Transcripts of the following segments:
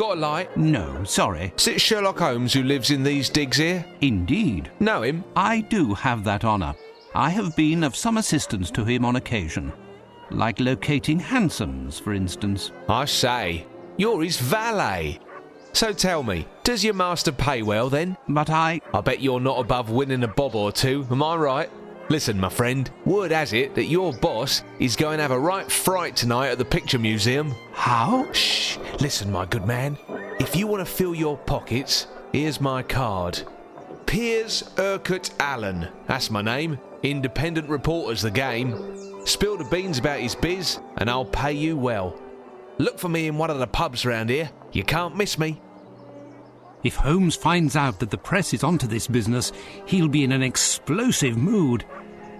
got a light? No, sorry. Is it Sherlock Holmes who lives in these digs here? Indeed. Know him? I do have that honour. I have been of some assistance to him on occasion. Like locating hansoms, for instance. I say, you're his valet. So tell me, does your master pay well then? But I bet you're not above winning a bob or two, am I right? Listen, my friend, word has it that your boss is going to have a right fright tonight at the Picture Museum. How? Shh, listen, my good man. If you want to fill your pockets, here's my card. Piers Urquhart Allen, that's my name. Independent reporter's the game. Spill the beans about his biz, and I'll pay you well. Look for me in one of the pubs round here. You can't miss me. If Holmes finds out that the press is onto this business, he'll be in an explosive mood.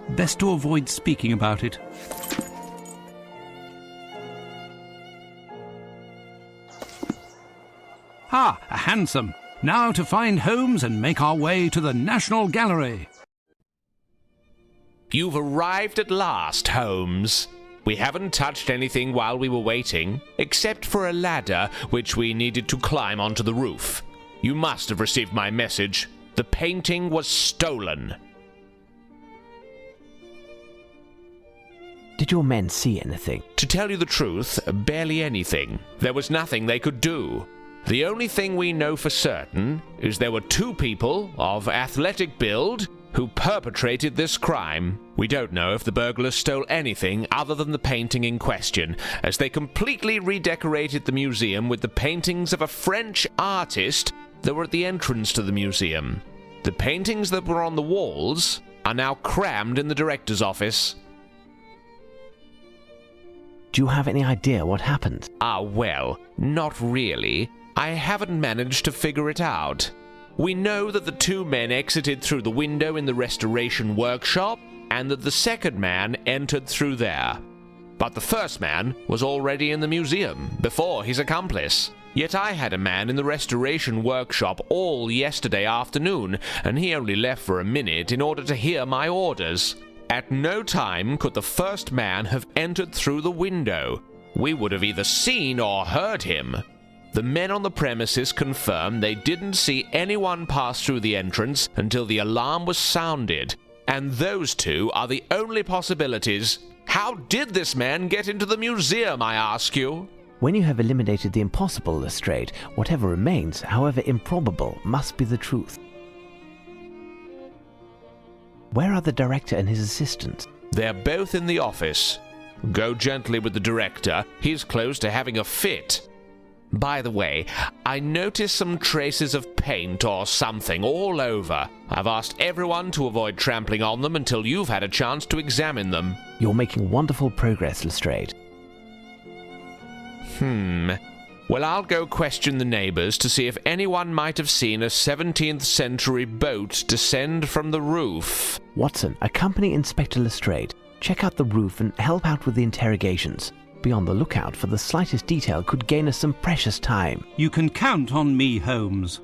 Best to avoid speaking about it. Ah, a hansom. Now to find Holmes and make our way to the National Gallery. You've arrived at last, Holmes. We haven't touched anything while we were waiting, except for a ladder which we needed to climb onto the roof. You must have received my message. The painting was stolen. Did your men see anything? To tell you the truth, barely anything. There was nothing they could do. The only thing we know for certain is there were two people of athletic build who perpetrated this crime. We don't know if the burglars stole anything other than the painting in question, as they completely redecorated the museum with the paintings of a French artist that were at the entrance to the museum. The paintings that were on the walls are now crammed in the director's office. Do you have any idea what happened? Well, not really. I haven't managed to figure it out. We know that the two men exited through the window in the restoration workshop, and that the second man entered through there. But the first man was already in the museum before his accomplice. Yet I had a man in the restoration workshop all yesterday afternoon, and he only left for a minute in order to hear my orders. At no time could the first man have entered through the window. We would have either seen or heard him. The men on the premises confirm they didn't see anyone pass through the entrance until the alarm was sounded, and those two are the only possibilities. How did this man get into the museum, I ask you? When you have eliminated the impossible, Lestrade, whatever remains, however improbable, must be the truth. Where are the director and his assistant? They're both in the office. Go gently with the director. He's close to having a fit. By the way, I noticed some traces of paint or something all over. I've asked everyone to avoid trampling on them until you've had a chance to examine them. You're making wonderful progress, Lestrade. Well, I'll go question the neighbours to see if anyone might have seen a 17th century boat descend from the roof. Watson, accompany Inspector Lestrade. Check out the roof and help out with the interrogations. Be on the lookout for the slightest detail could gain us some precious time. You can count on me, Holmes.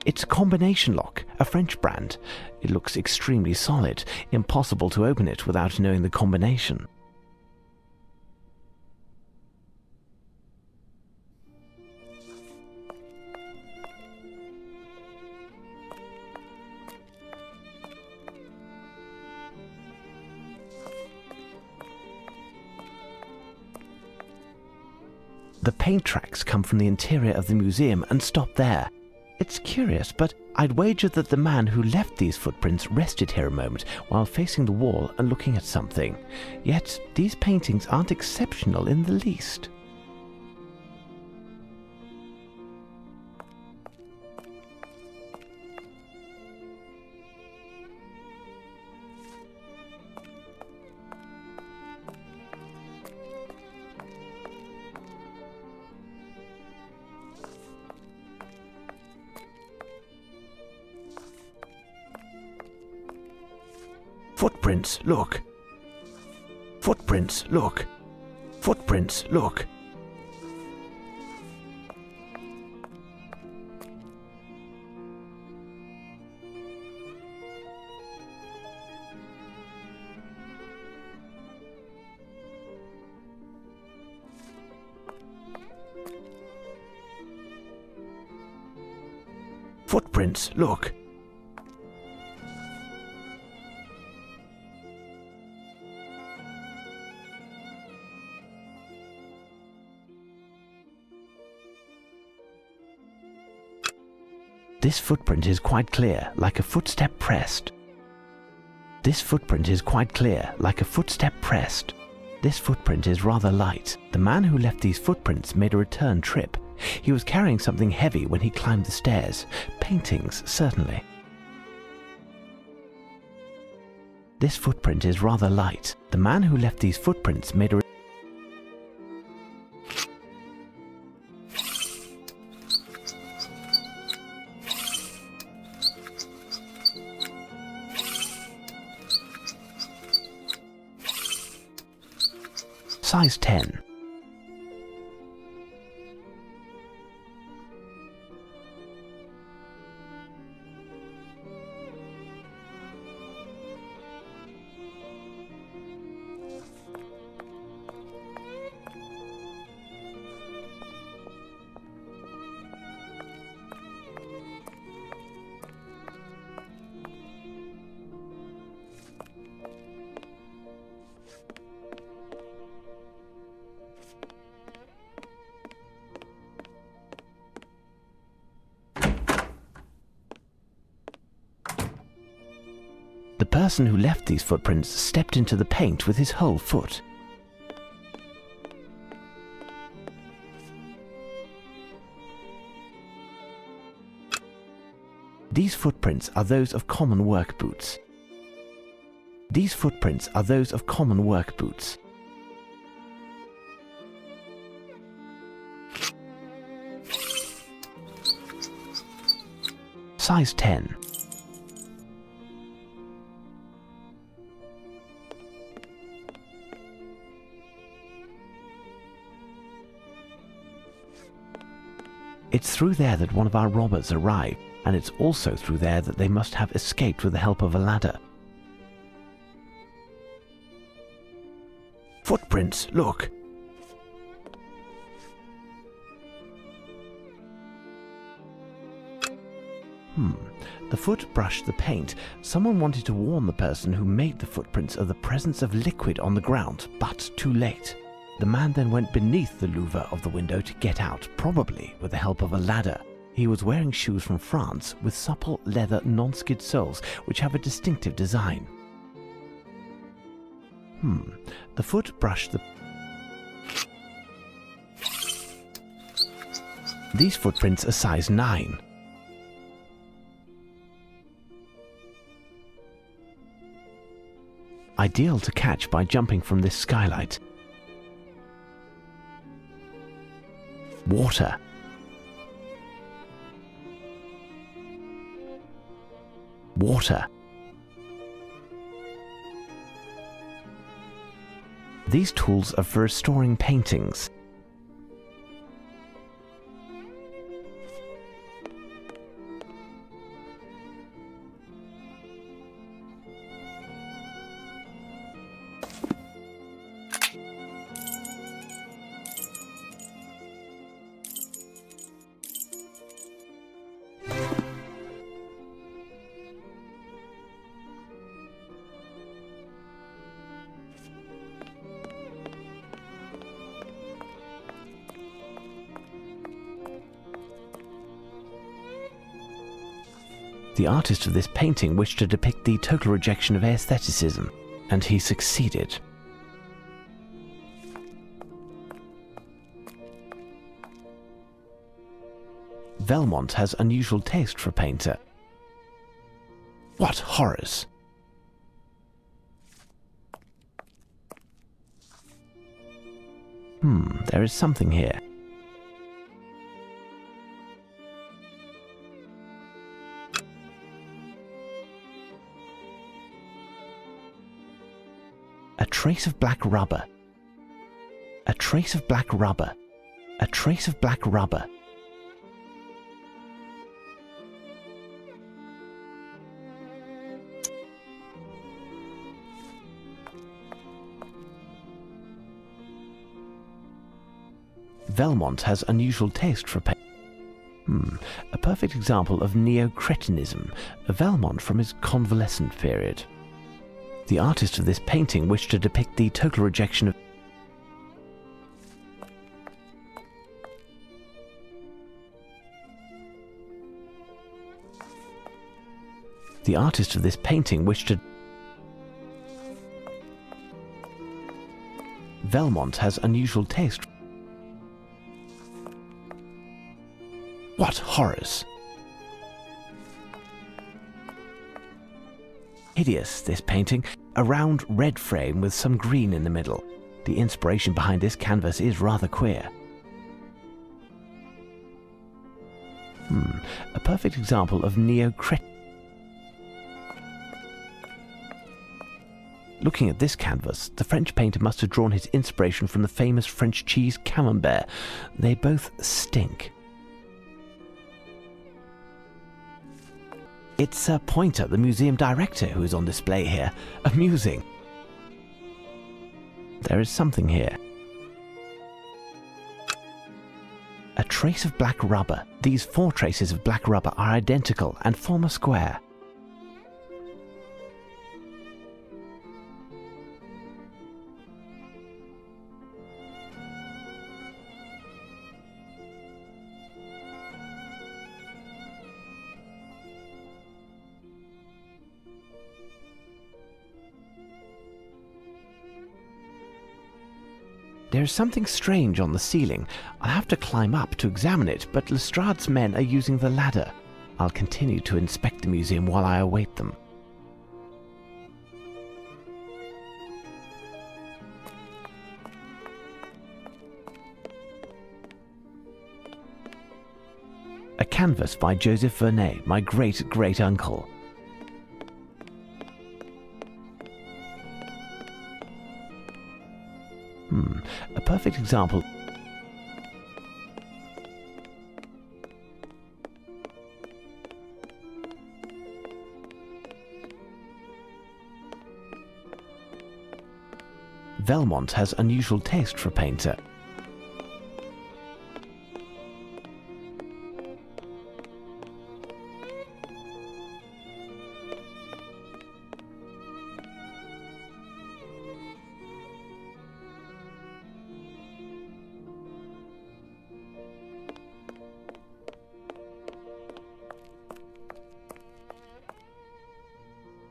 It's a combination lock, a French brand. It looks extremely solid. Impossible to open it without knowing the combination. The paint tracks come from the interior of the museum and stop there. It's curious, but I'd wager that the man who left these footprints rested here a moment while facing the wall and looking at something. Yet these paintings aren't exceptional in the least. Footprints, look. Footprints, look. Footprints, look. Footprints, look! This footprint is quite clear, like a footstep pressed. This footprint is quite clear, like a footstep pressed. This footprint is rather light. The man who left these footprints made a return trip. He was carrying something heavy when he climbed the stairs. Paintings, certainly. This footprint is rather light. The man who left these footprints made a Size 10. The person who left these footprints stepped into the paint with his whole foot. These footprints are those of common work boots. These footprints are those of common work boots. Size 10. It's through there that one of our robbers arrived, and it's also through there that they must have escaped with the help of a ladder. Footprints, look! The foot brushed the paint. Someone wanted to warn the person who made the footprints of the presence of liquid on the ground, but too late. The man then went beneath the louver of the window to get out, probably with the help of a ladder. He was wearing shoes from France with supple leather non-skid soles which have a distinctive design. The foot brushed the... These footprints are size 9. Ideal to catch by jumping from this skylight. Water. Water. These tools are for restoring paintings. The artist of this painting wished to depict the total rejection of aestheticism, and he succeeded. Velmont has unusual taste for a painter. What horrors! There is something here. A trace of black rubber. A trace of black rubber. A trace of black rubber. Velmont has unusual taste for paint. A perfect example of neo-cretinism, a Valmont from his convalescent period. The artist of this painting wished to depict the total rejection of Valmont has unusual taste. What horrors! Hideous, this painting. A round red frame with some green in the middle. The inspiration behind this canvas is rather queer. A perfect example of neo-cretinism. Looking at this canvas, the French painter must have drawn his inspiration from the famous French cheese camembert. They both stink. It's Pointer, the museum director, who is on display here. Amusing. There is something here. A trace of black rubber. These 4 traces of black rubber are identical and form a square. There is something strange on the ceiling. I'll have to climb up to examine it, but Lestrade's men are using the ladder. I'll continue to inspect the museum while I await them. A canvas by Joseph Vernet, my great-great-uncle. A perfect example. Valmont has unusual taste for a painter.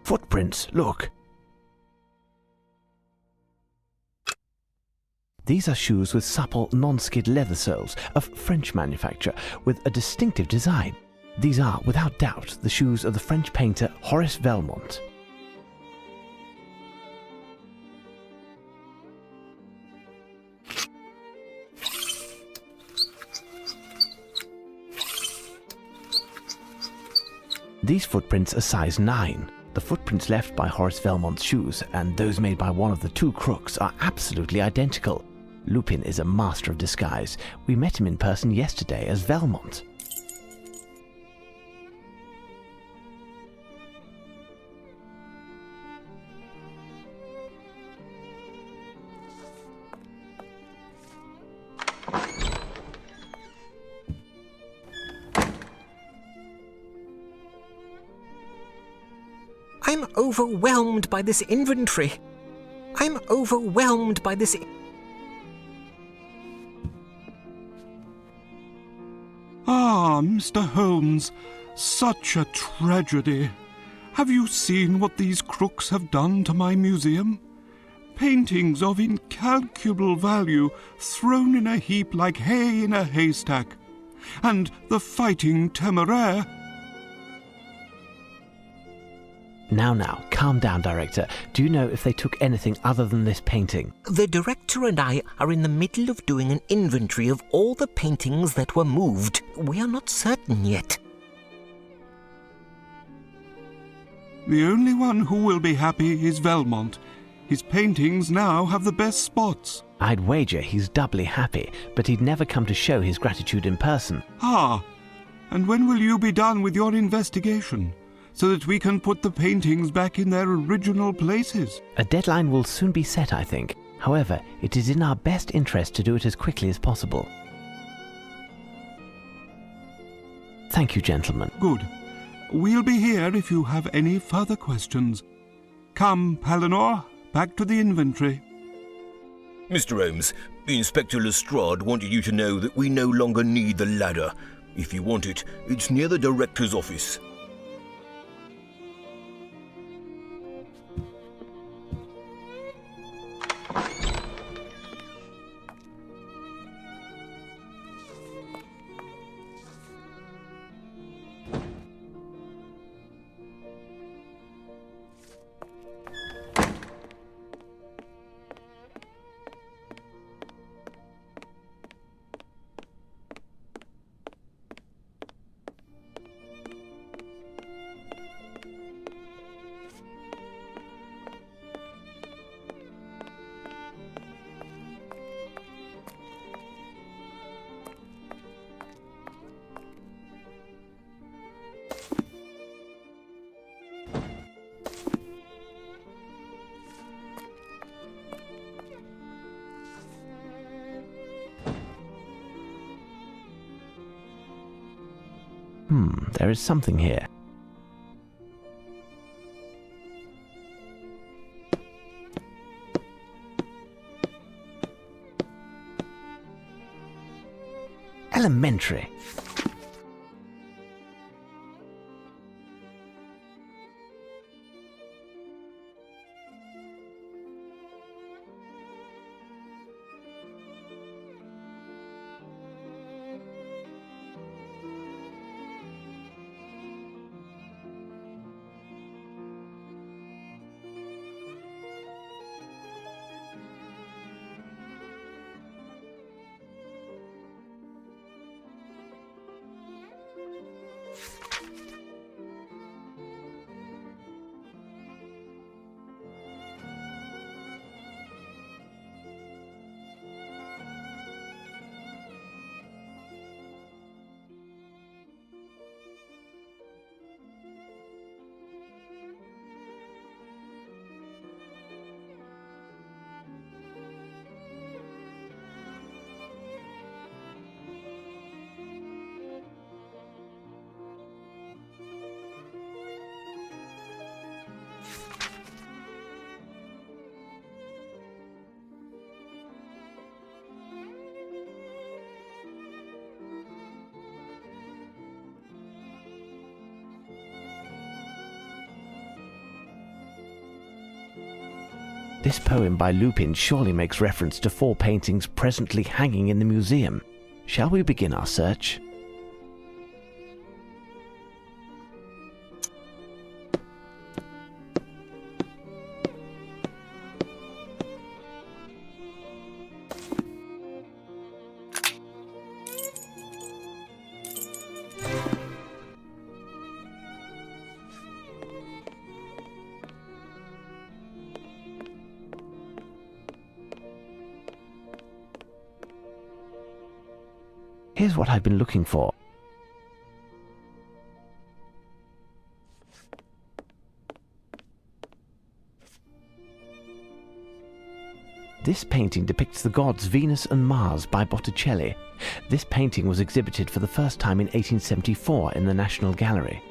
Footprints, look. These are shoes with supple, non-skid leather soles of French manufacture with a distinctive design. These are, without doubt, the shoes of the French painter Horace Valmont. These footprints are size 9. The footprints left by Horace Valmont's shoes and those made by one of the 2 crooks are absolutely identical. Lupin is a master of disguise. We met him in person yesterday as Valmont. I'm overwhelmed by this inventory. I'm overwhelmed by this... Ah, Mr. Holmes, such a tragedy. Have you seen what these crooks have done to my museum? Paintings of incalculable value thrown in a heap like hay in a haystack. And the Fighting Temeraire... Now, calm down, Director. Do you know if they took anything other than this painting? The director and I are in the middle of doing an inventory of all the paintings that were moved. We are not certain yet. The only one who will be happy is Valmont. His paintings now have the best spots. I'd wager he's doubly happy, but he'd never come to show his gratitude in person. Ah, and when will you be done with your investigation, so that we can put the paintings back in their original places? A deadline will soon be set, I think. However, it is in our best interest to do it as quickly as possible. Thank you, gentlemen. Good. We'll be here if you have any further questions. Come, Palinor, back to the inventory. Mr. Holmes, Inspector Lestrade wanted you to know that we no longer need the ladder. If you want it, it's near the director's office. There is something here. Elementary. This poem by Lupin surely makes reference to 4 paintings presently hanging in the museum. Shall we begin our search? Here's what I've been looking for. This painting depicts the gods Venus and Mars by Botticelli. This painting was exhibited for the first time in 1874 in the National Gallery.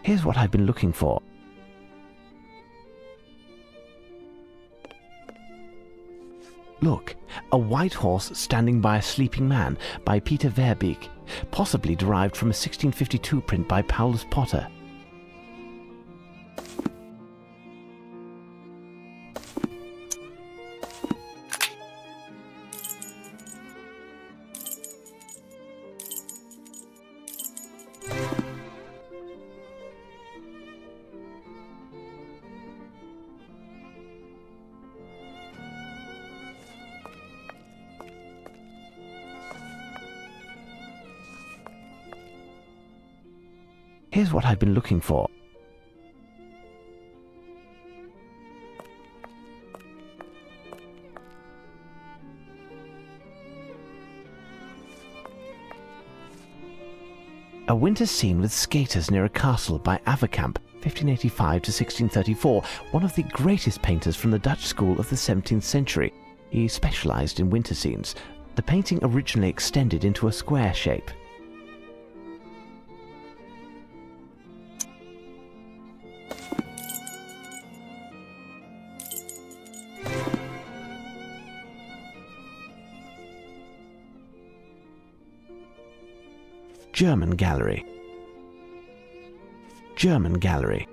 Here's what I've been looking for. Look, a white horse standing by a sleeping man by Peter Verbeek, possibly derived from a 1652 print by Paulus Potter. Here's what I've been looking for. A winter scene with skaters near a castle by Averkamp, 1585 to 1634, one of the greatest painters from the Dutch school of the 17th century. He specialized in winter scenes. The painting originally extended into a square shape. German Gallery. German Gallery.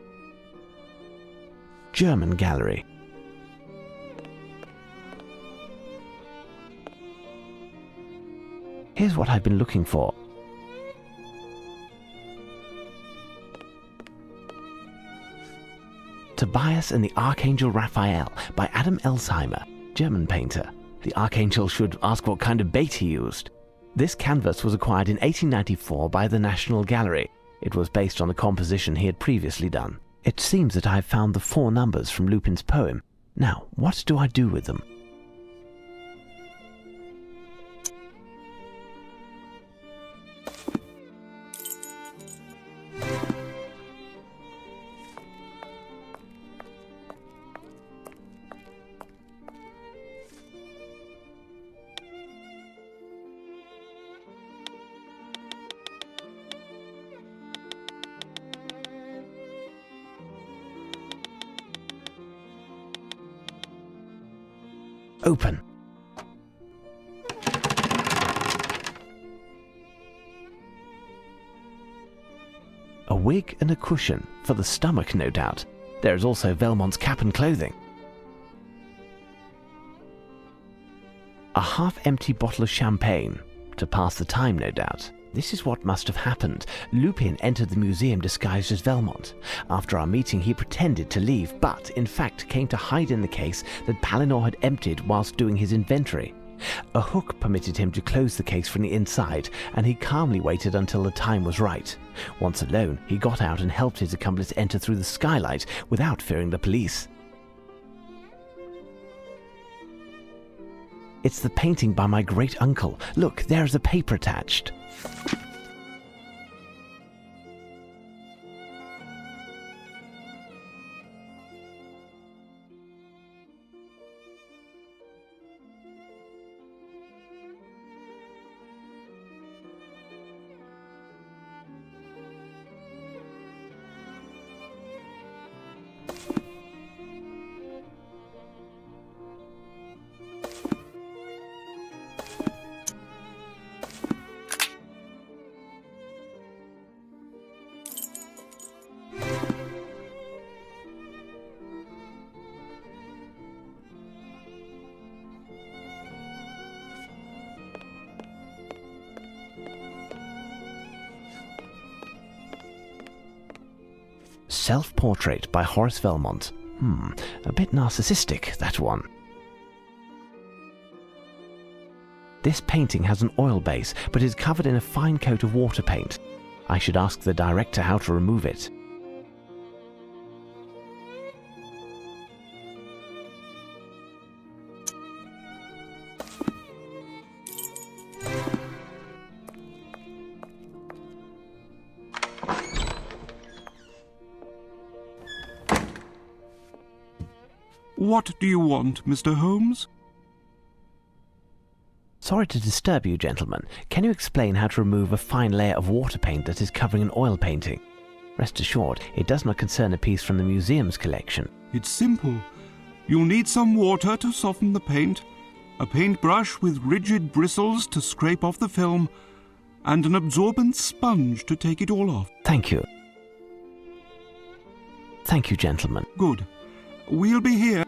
German Gallery. Here's what I've been looking for. Tobias and the Archangel Raphael by Adam Elsheimer, German painter. The Archangel should ask what kind of bait he used. This canvas was acquired in 1894 by the National Gallery. It was based on the composition he had previously done. It seems that I have found the 4 numbers from Lupin's poem. Now, what do I do with them? Open. A wig and a cushion, for the stomach no doubt. There is also Velmont's cap and clothing. A half-empty bottle of champagne, to pass the time no doubt. This is what must have happened. Lupin entered the museum disguised as Velmont. After our meeting he pretended to leave, but in fact came to hide in the case that Palinor had emptied whilst doing his inventory. A hook permitted him to close the case from the inside, and he calmly waited until the time was right. Once alone, he got out and helped his accomplice enter through the skylight without fearing the police. It's the painting by my great-uncle. Look, there is a paper attached. Self-portrait by Horace Velmont. A bit narcissistic, that one. This painting has an oil base, but is covered in a fine coat of water paint. I should ask the director how to remove it. What do you want, Mr. Holmes? Sorry to disturb you, gentlemen. Can you explain how to remove a fine layer of water paint that is covering an oil painting? Rest assured, it does not concern a piece from the museum's collection. It's simple. You'll need some water to soften the paint, a paintbrush with rigid bristles to scrape off the film, and an absorbent sponge to take it all off. Thank you. Thank you, gentlemen. Good. We'll be here.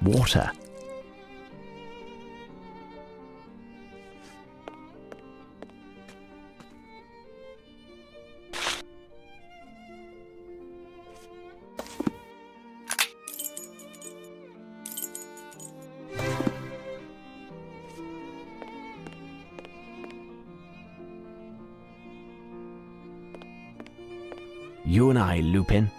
Water. You and I, Lupin.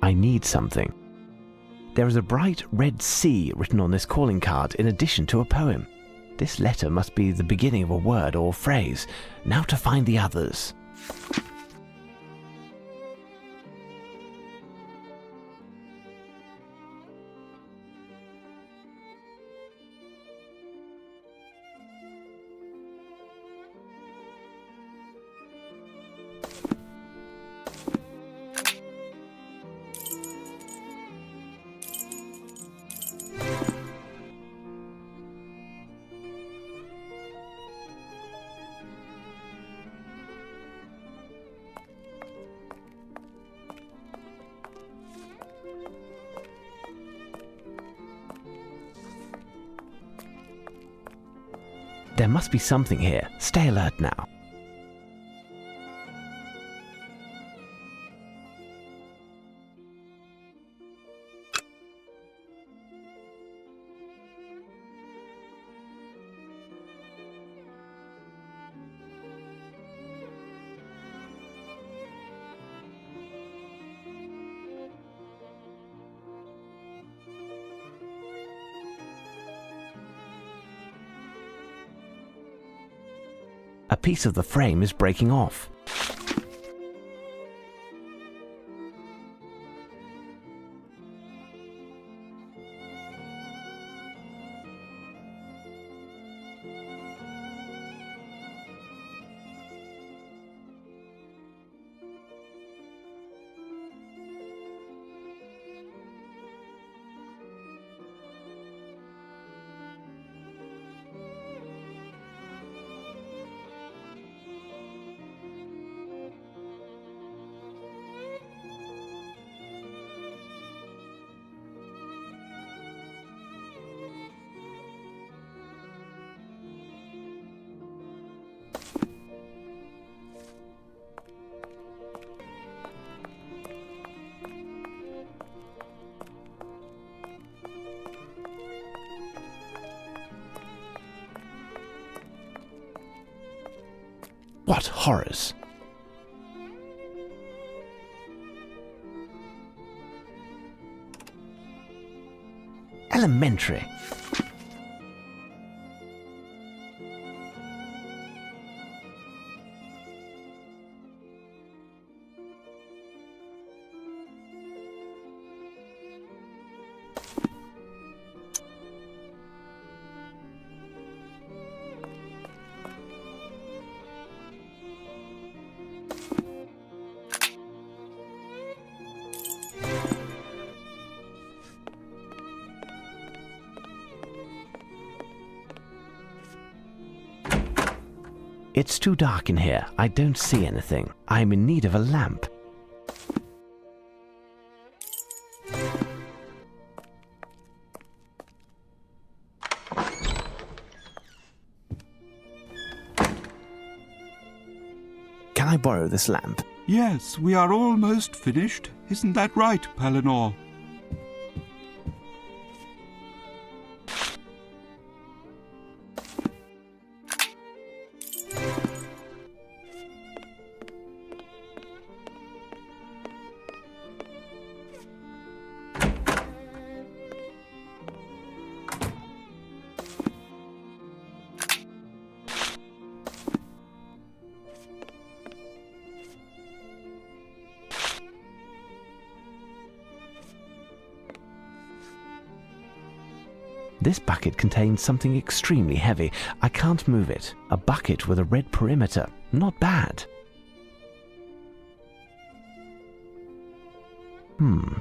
I need something. There is a bright red C written on this calling card in addition to a poem. This letter must be the beginning of a word or phrase. Now to find the others. There must be something here. Stay alert now. A piece of the frame is breaking off. What horrors! Elementary. It's too dark in here. I don't see anything. I'm in need of a lamp. Can I borrow this lamp? Yes, we are almost finished. Isn't that right, Palinor? This bucket contains something extremely heavy. I can't move it. A bucket with a red perimeter. Not bad.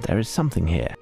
There is something here.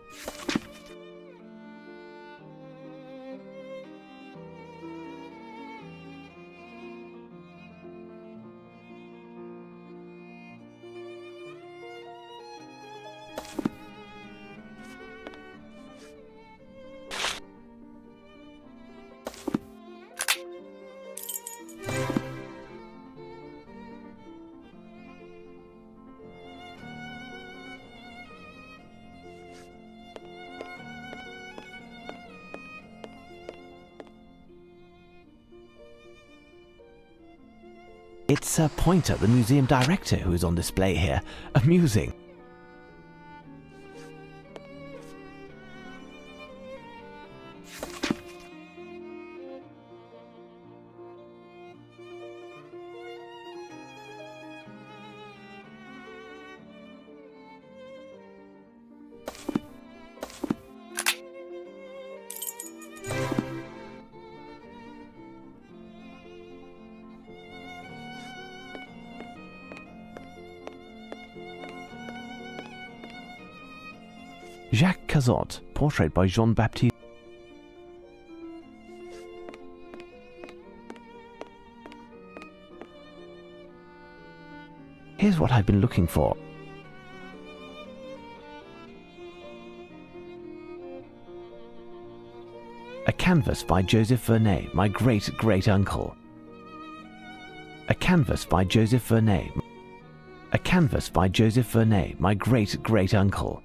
It's Pointer, the museum director, who is on display here. Amusing. Jacques Cazot, portrait by Jean-Baptiste. Here's what I've been looking for. A canvas by Joseph Vernet, my great-great-uncle. A canvas by Joseph Vernet. A canvas by Joseph Vernet, my great-great-uncle.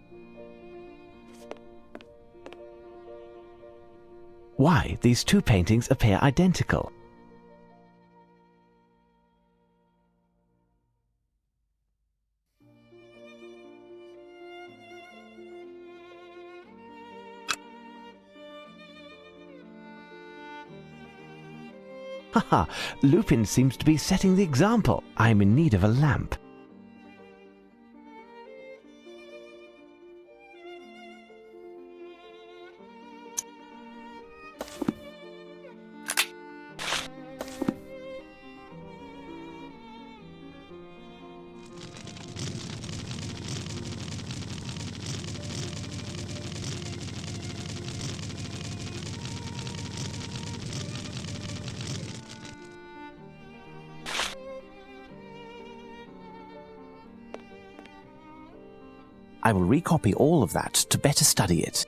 Why, these two paintings appear identical. Haha, Lupin seems to be setting the example. I'm in need of a lamp. I will recopy all of that to better study it.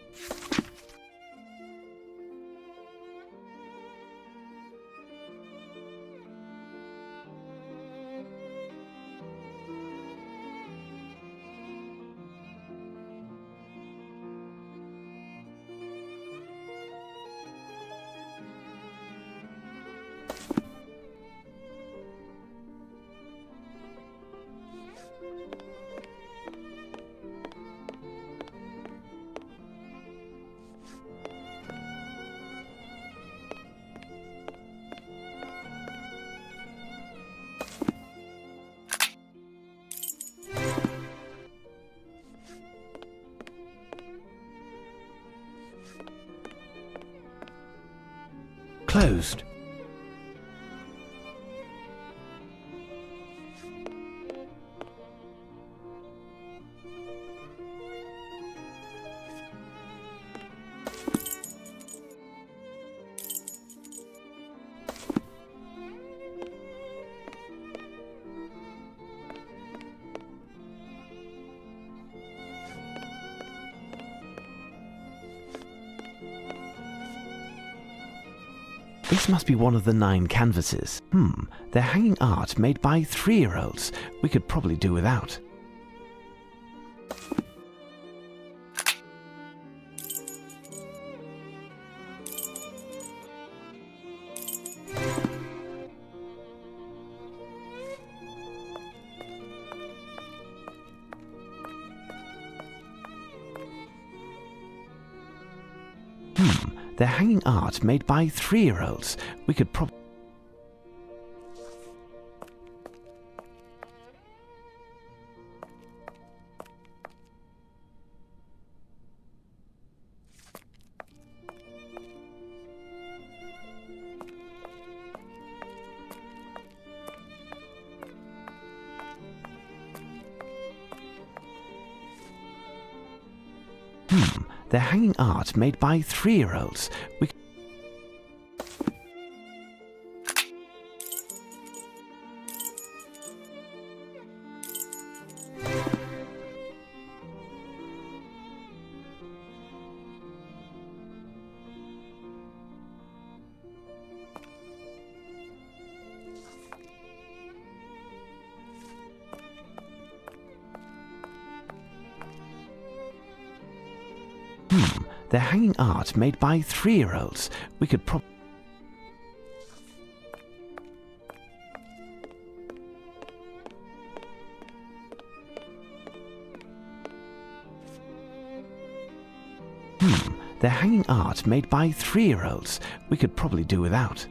Closed. This must be one of the 9 canvases. They're hanging art made by 3-year-olds. We could probably do without. They're hanging art made by 3-year-olds. We could probably... They're hanging art made by 3-year-olds. We... They're hanging art made by 3-year-olds. We could probably... They're hanging art made by 3-year-olds. We could probably do without.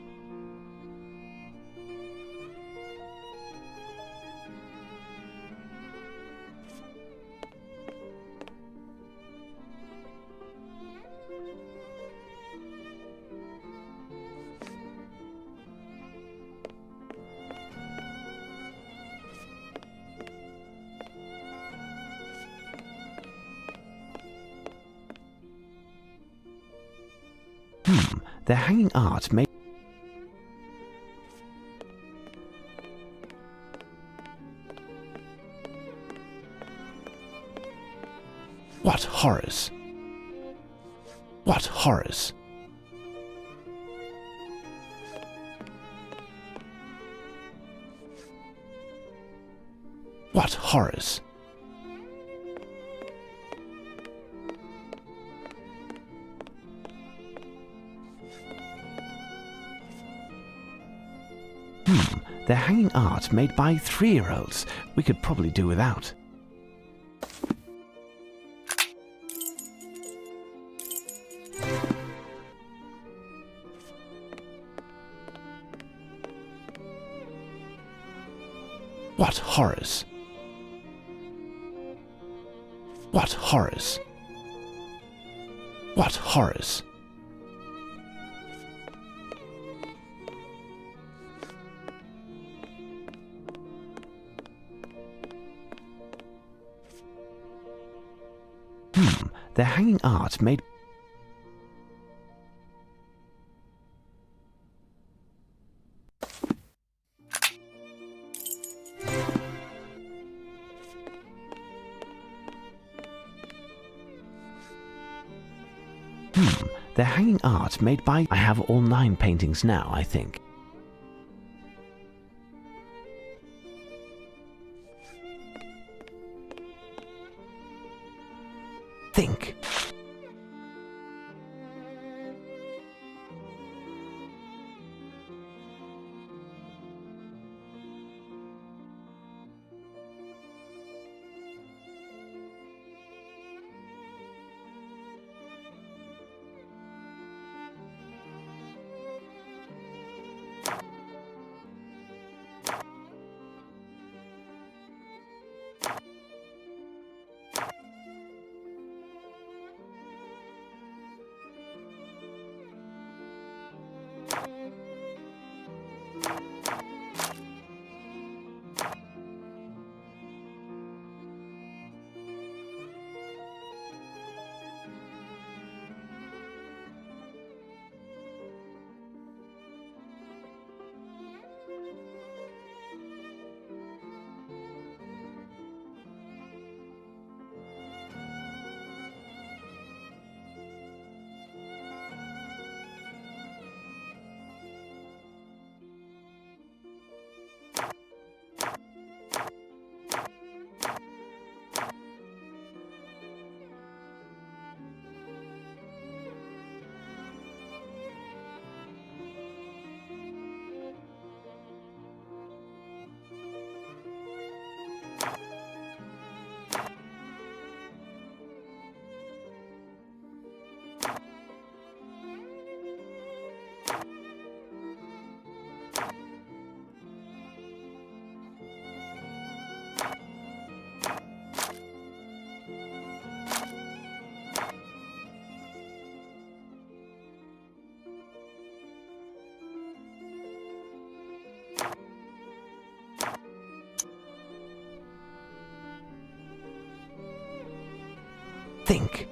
They're hanging art made... What horrors! What horrors! What horrors! They're hanging art made by 3-year-olds. We could probably do without. What horrors! What horrors! What horrors! They're hanging art made... They're hanging art made by... I have all 9 paintings now, I think. Think. think.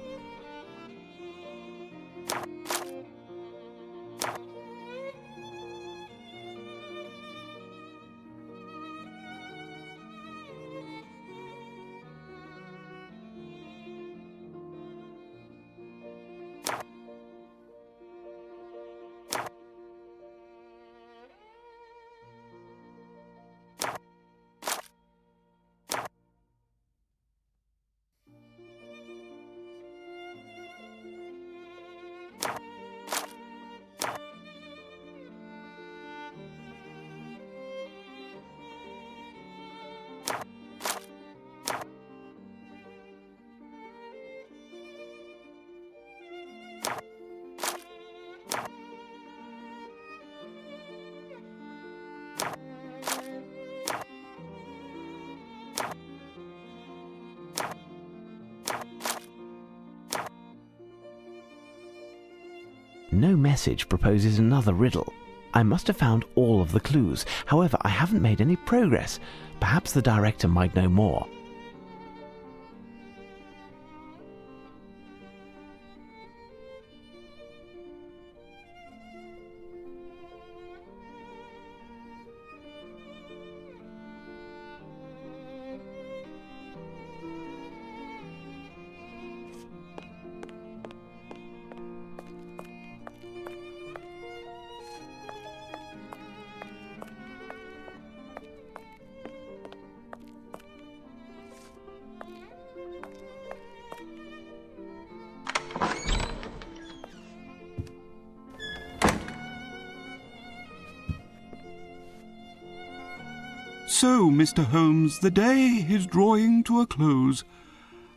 No message proposes another riddle. I must have found all of the clues. However, I haven't made any progress. Perhaps the director might know more. So, Mr. Holmes, the day is drawing to a close.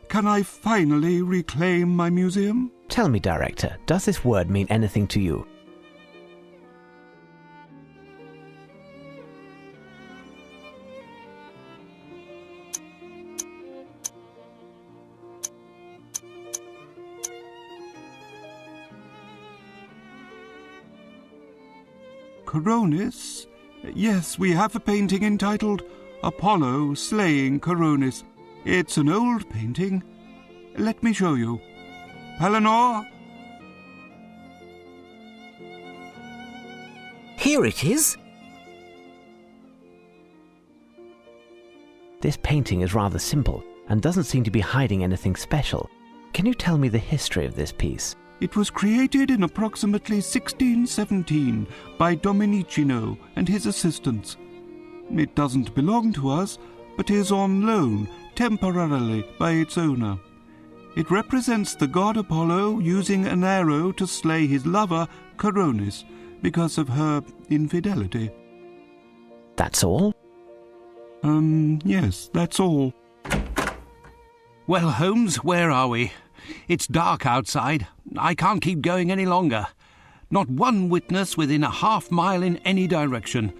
Can I finally reclaim my museum? Tell me, director, does this word mean anything to you? Coronis? Yes, we have a painting entitled Apollo Slaying Coronis. It's an old painting. Let me show you. Eleanor? Here it is. This painting is rather simple and doesn't seem to be hiding anything special. Can you tell me the history of this piece? It was created in approximately 1617 by Domenichino and his assistants. It doesn't belong to us, but is on loan temporarily by its owner. It represents the god Apollo using an arrow to slay his lover, Coronis, because of her infidelity. That's all? Yes, that's all. Well, Holmes, where are we? It's dark outside. I can't keep going any longer. Not one witness within a half-mile in any direction.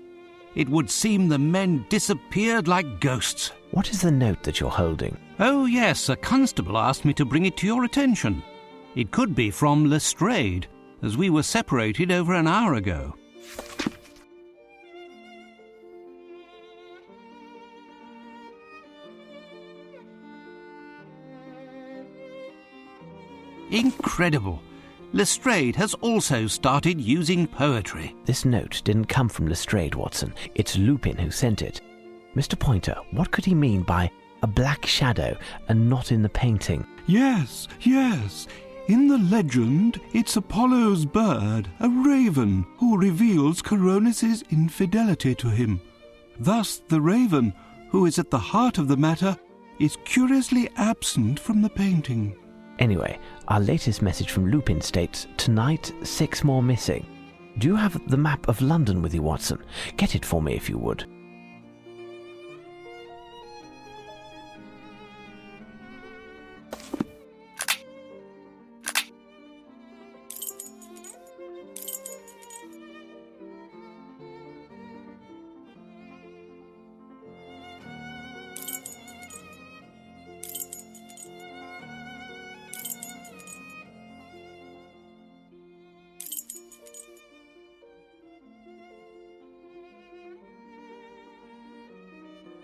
It would seem the men disappeared like ghosts. What is the note that you're holding? Oh, yes, a constable asked me to bring it to your attention. It could be from Lestrade, as we were separated over an hour ago. Incredible. Lestrade has also started using poetry. This note didn't come from Lestrade, Watson. It's Lupin who sent it. Mr. Pointer, what could he mean by a black shadow and not in the painting? Yes. In the legend, it's Apollo's bird, a raven, who reveals Coronis's infidelity to him. Thus, the raven, who is at the heart of the matter, is curiously absent from the painting. Anyway, our latest message from Lupin states, tonight, 6 more missing. Do you have the map of London with you, Watson? Get it for me if you would.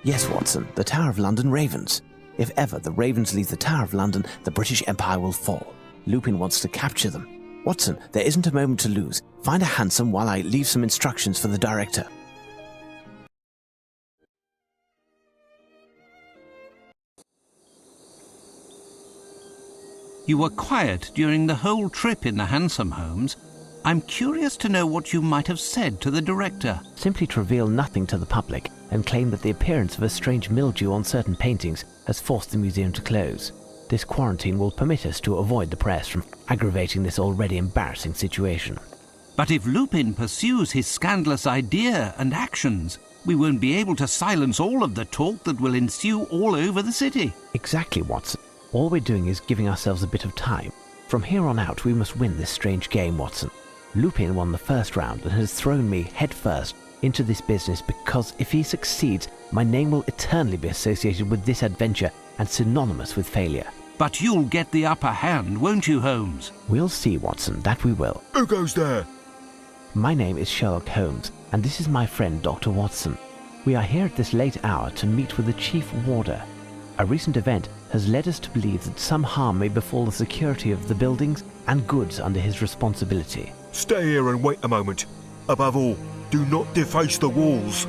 Yes, Watson, the Tower of London Ravens. If ever the Ravens leave the Tower of London, the British Empire will fall. Lupin wants to capture them. Watson, there isn't a moment to lose. Find a hansom while I leave some instructions for the director. You were quiet during the whole trip in the hansom, Holmes. I'm curious to know what you might have said to the director. Simply to reveal nothing to the public and claim that the appearance of a strange mildew on certain paintings has forced the museum to close. This quarantine will permit us to avoid the press from aggravating this already embarrassing situation. But if Lupin pursues his scandalous idea and actions, we won't be able to silence all of the talk that will ensue all over the city. Exactly, Watson. All we're doing is giving ourselves a bit of time. From here on out, we must win this strange game, Watson. Lupin won the first round and has thrown me headfirst into this business because if he succeeds, my name will eternally be associated with this adventure and synonymous with failure. But you'll get the upper hand, won't you, Holmes? We'll see, Watson, that we will. Who goes there? My name is Sherlock Holmes, and this is my friend Dr. Watson. We are here at this late hour to meet with the Chief Warder. A recent event has led us to believe that some harm may befall the security of the buildings and goods under his responsibility. Stay here and wait a moment. Above all, do not deface the walls.